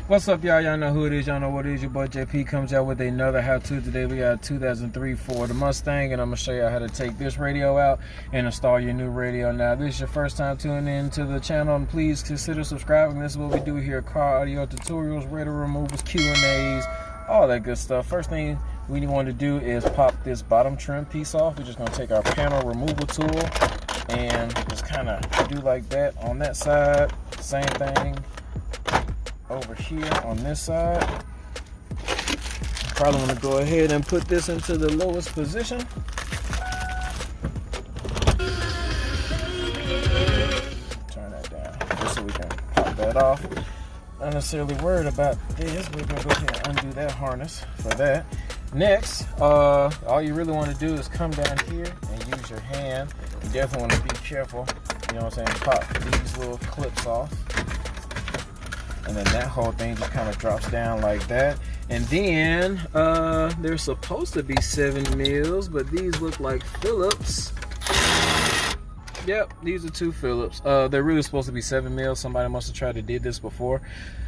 What's up, y'all? Y'all know who it is. Y'all know what it is. Your boy JP comes out with another how-to. Today we got a 2003 Ford Mustang, and I'm going to show you how to take this radio out and install your new radio. Now, if this is your first time tuning in to the channel, and please consider subscribing. This is what we do here: car audio tutorials, radio removals, Q&As, all that good stuff. First thing we want to do is pop this bottom trim piece off. We're just going to take our panel removal tool and just kind of do like that on that side. Same thing over here on this side. Probably want to go ahead and put this into the lowest position. Turn that down just so we can pop that off. Not necessarily worried about this. We're going to go ahead and undo that harness for that. Next, all you really want to do is come down here and use your hand. You definitely want to be careful, you know what I'm saying, pop these little clips off. And then that whole thing just kind of drops down like that. And then they're supposed to be 7 mils, but these look like Phillips. Yep, these are 2 Phillips. They're really supposed to be 7 mils. Somebody must have tried to did this before.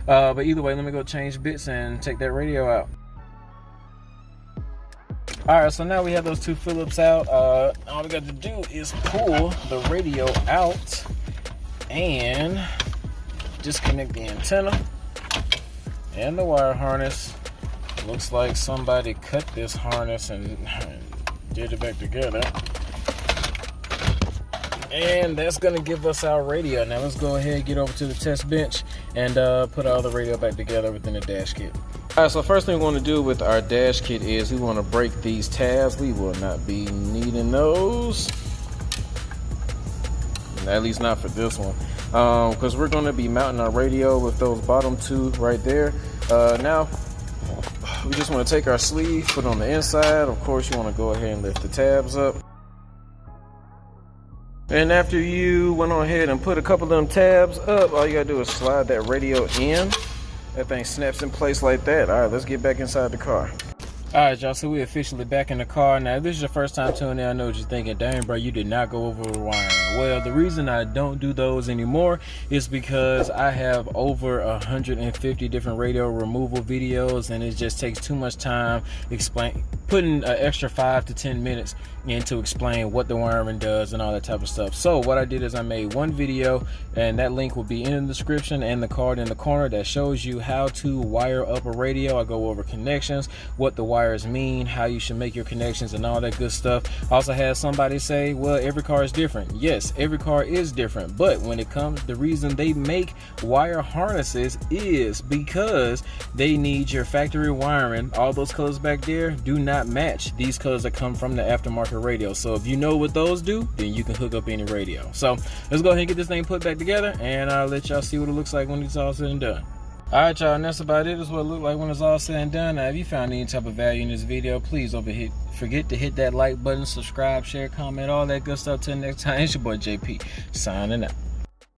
But either way, let me go change bits and take that radio out. Alright, so now we have those 2 Phillips out. All we got to do is pull the radio out and disconnect the antenna and the wire harness. Looks like somebody cut this harness and did it back together. And that's gonna give us our radio. Now let's go ahead and get over to the test bench and put all the radio back together within the dash kit. Alright, so first thing we want to do with our dash kit is we want to break these tabs. We will not be needing those, at least not for this one, because we're going to be mounting our radio with those bottom 2 right there. Now we just want to take our sleeve, put it on the inside. Of course, you want to go ahead and lift the tabs up. And after you went on ahead and put a couple of them tabs up, all you gotta do is slide that radio in. That thing snaps in place like that. All right, let's get back inside the car. All right, y'all, so we're officially back in the car. Now, if this is your first time tuning in, I know what you're thinking. Dang, bro, you did not go over the wiring. Well, the reason I don't do those anymore is because I have over 150 different radio removal videos, and it just takes too much time putting an extra 5 to 10 minutes in to explain what the wiring does and all that type of stuff. So what I did is I made one video, and that link will be in the description and the card in the corner that shows you how to wire up a radio. I go over connections, what the wires mean, how you should make your connections, and all that good stuff. I also had somebody say, well, every car is different. Yes, every car is different, but when it comes, the reason they make wire harnesses is because they need your factory wiring. All those colors back there do not match these colors that come from the aftermarket radio. So if you know what those do, then you can hook up any radio. So let's go ahead and get this thing put back together, and I'll let y'all see what it looks like when it's all said and done. Alright, y'all, and that's about it. This is what it looked like when it's all said and done. Now, if you found any type of value in this video, please don't forget to hit that like button, subscribe, share, comment, all that good stuff. Till next time, it's your boy JP signing out.